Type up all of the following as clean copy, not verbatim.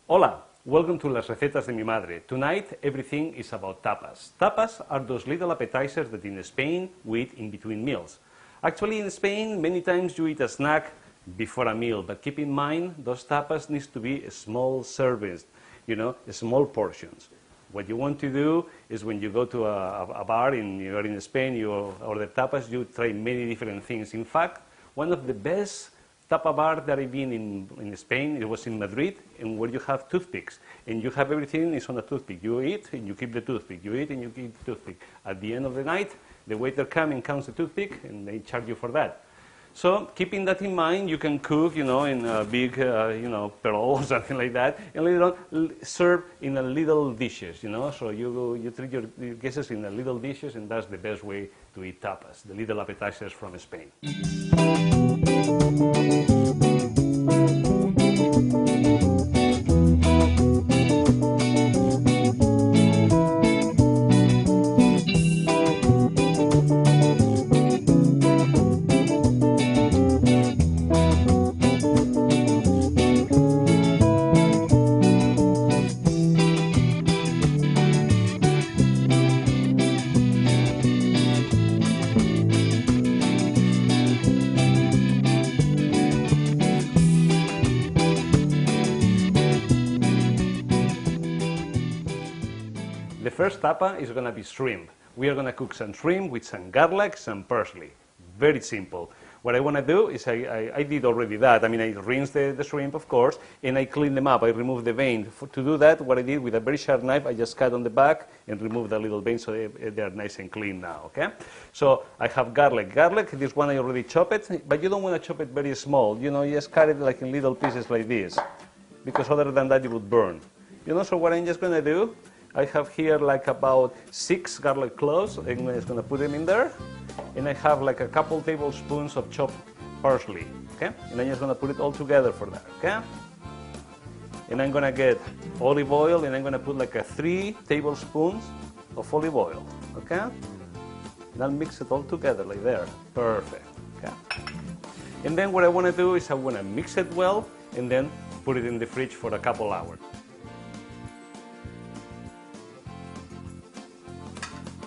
Hola, welcome to Las Recetas de mi Madre. Tonight everything is about tapas. Tapas are those little appetizers that in Spain we eat in between meals. Actually in Spain many times you eat a snack before a meal, but keep in mind those tapas needs to be small servings, small portions. What you want to do is when you go to a bar you're in Spain, you order tapas, you try many different things. In fact, one of the best tapa bar that I've been in Spain, it was in Madrid, and where you have toothpicks, and you have everything is on a toothpick. You eat and you keep the toothpick. You eat and you keep the toothpick. At the end of the night, the waiter comes and counts the toothpick, and they charge you for that. So keeping that in mind, you can cook, in a big, perol or something like that, and later on serve in little dishes, So you treat your guests in little dishes, and that's the best way to eat tapas, the little appetizers from Spain. The first tapa is going to be shrimp. We are going to cook some shrimp with some garlic, some parsley. Very simple. What I want to do is I did already that. I rinse the shrimp, of course, and I clean them up. I remove the vein. To do that, what I did with a very sharp knife, I just cut on the back and remove the little vein so they are nice and clean now, okay? So I have garlic. Garlic, this one I already chopped it, but you don't want to chop it very small. You just cut it like in little pieces like this, because other than that, it would burn. So what I'm just going to do, I have here like about 6 garlic cloves. I'm just going to put them in there. And I have like a couple tablespoons of chopped parsley. Okay? And I'm just going to put it all together for that. Okay? And I'm going to get olive oil, and I'm going to put like 3 tablespoons of olive oil. Okay? And I'll mix it all together like there. Perfect. Okay? And then what I want to do is I want to mix it well and then put it in the fridge for a couple hours.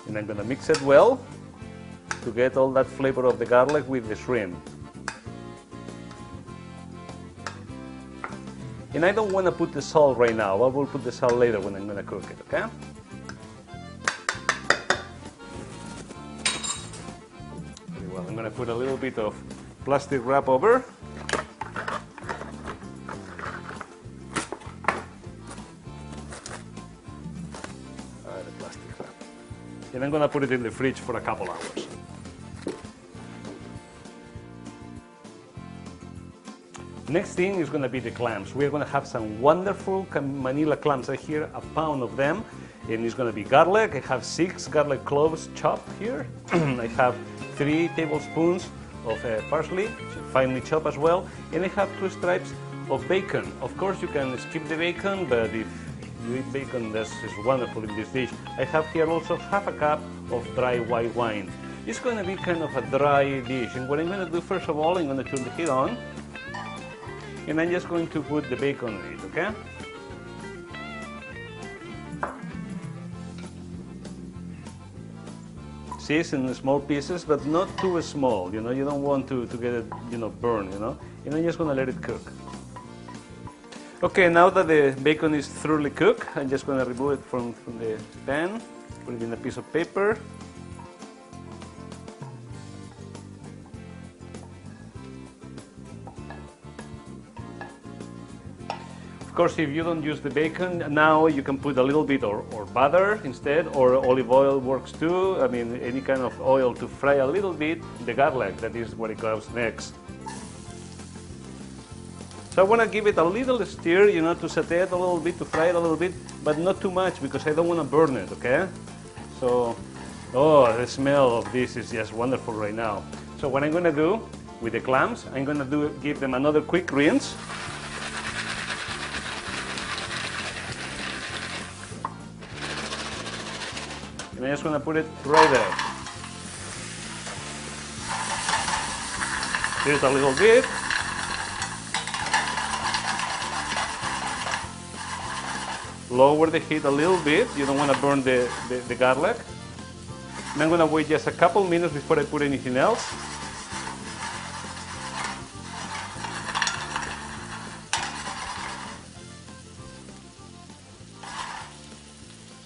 And I'm going to mix it well to get all that flavor of the garlic with the shrimp. And I don't want to put the salt right now. I will put the salt later when I'm going to cook it, okay? Very well. I'm going to put a little bit of plastic wrap over. And I'm going to put it in the fridge for a couple hours. Next thing is going to be the clams. We're going to have some wonderful Manila clams. I hear a pound of them, and it's going to be garlic. I have 6 garlic cloves chopped here. I have 3 tablespoons of parsley, finely chopped as well, and I have 2 stripes of bacon. Of course, you can skip the bacon, but if you eat bacon, this is wonderful in this dish. I have here also half a cup of dry white wine. It's going to be kind of a dry dish, and what I'm going to do first of all, I'm going to turn the heat on, and I'm just going to put the bacon in it, okay? See, it's in small pieces, but not too small, you don't want to get it, burned, and I'm just going to let it cook. Okay, now that the bacon is thoroughly cooked, I'm just going to remove it from the pan, put it in a piece of paper. Of course, if you don't use the bacon, now you can put a little bit or butter instead, or olive oil works too. Any kind of oil to fry a little bit the garlic. That is what it goes next. So I want to give it a little stir, to saute it a little bit, to fry it a little bit, but not too much because I don't want to burn it, okay? So, the smell of this is just wonderful right now. So what I'm going to do with the clams, I'm going to give them another quick rinse. And I'm just going to put it right there. Stir it a little bit. lower the heat a little bit. You don't want to burn the garlic. And I'm going to wait just a couple minutes before I put anything else.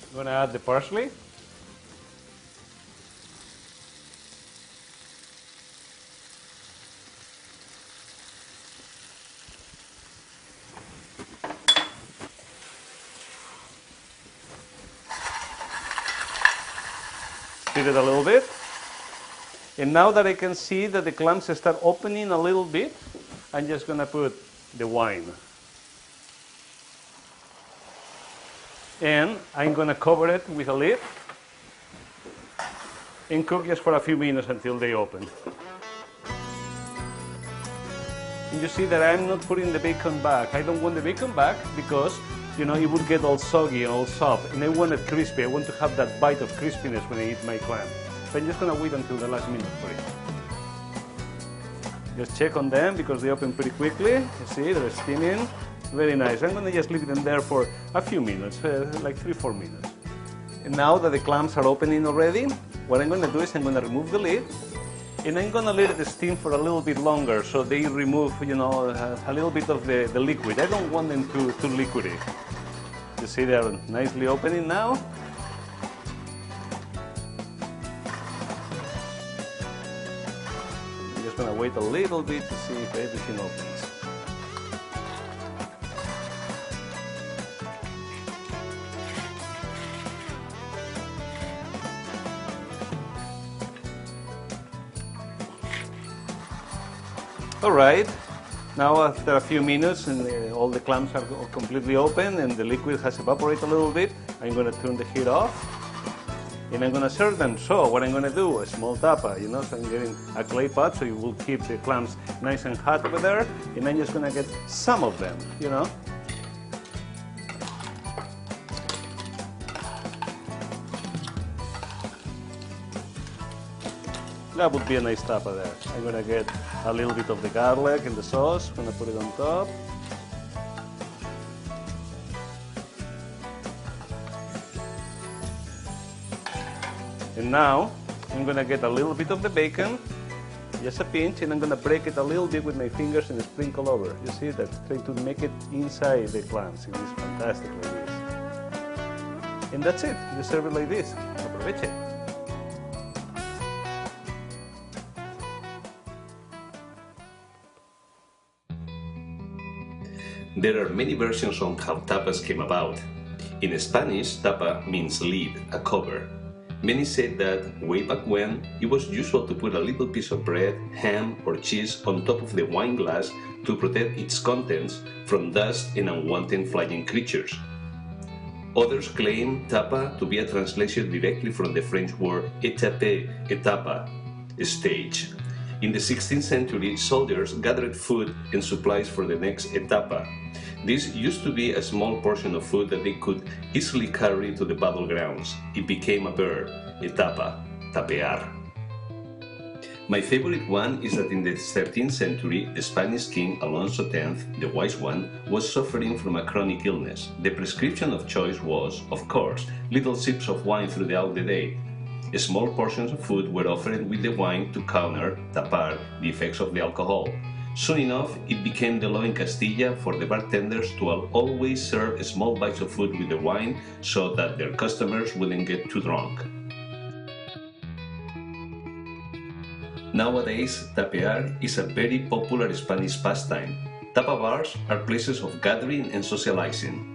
I'm going to add the parsley. Stir it a little bit. And now that I can see that the clams start opening a little bit, I'm just going to put the wine. And I'm going to cover it with a lid and cook just for a few minutes until they open. And you see that I'm not putting the bacon back. I don't want the bacon back because, you know, it would get all soggy and all soft. And I want it crispy. I want to have that bite of crispiness when I eat my clam. So I'm just going to wait until the last minute for it. Just check on them because they open pretty quickly. You see, they're steaming. Very nice. I'm going to just leave them there for a few minutes, like 3-4 minutes. And now that the clams are opening already, what I'm going to do is I'm going to remove the lid and I'm going to let it steam for a little bit longer so they remove, you know, a little bit of the liquid. I don't want them too liquidy. You see they're nicely opening now. I'm just going to wait a little bit to see if everything opens. All right, now after a few minutes and all the clams are completely open and the liquid has evaporated a little bit, I'm going to turn the heat off and I'm going to serve them. So what I'm going to do, a small tapa, you know, so I'm getting a clay pot so you will keep the clams nice and hot over there, and I'm just going to get some of them, you know. That would be a nice tapa there. I'm going to get a little bit of the garlic and the sauce. I'm going to put it on top. And now I'm going to get a little bit of the bacon, just a pinch, and I'm going to break it a little bit with my fingers and sprinkle over. You see that? Try to make it inside the clams. It is fantastic like this. And that's it. You serve it like this. Aproveche. There are many versions on how tapas came about. In Spanish, tapa means lid, a cover. Many said that, way back when, it was usual to put a little piece of bread, ham or cheese on top of the wine glass to protect its contents from dust and unwanted flying creatures. Others claim tapa to be a translation directly from the French word étape, etapa, stage. In the 16th century, soldiers gathered food and supplies for the next etapa. This used to be a small portion of food that they could easily carry to the battlegrounds. It became a verb, etapa, tapear. My favorite one is that in the 13th century, the Spanish king Alonso X, the Wise One, was suffering from a chronic illness. The prescription of choice was, of course, little sips of wine throughout the day. Small portions of food were offered with the wine to counter, tapar, the effects of the alcohol. Soon enough, it became the law in Castilla for the bartenders to always serve small bites of food with the wine so that their customers wouldn't get too drunk. Nowadays, tapear is a very popular Spanish pastime. Tapa bars are places of gathering and socializing.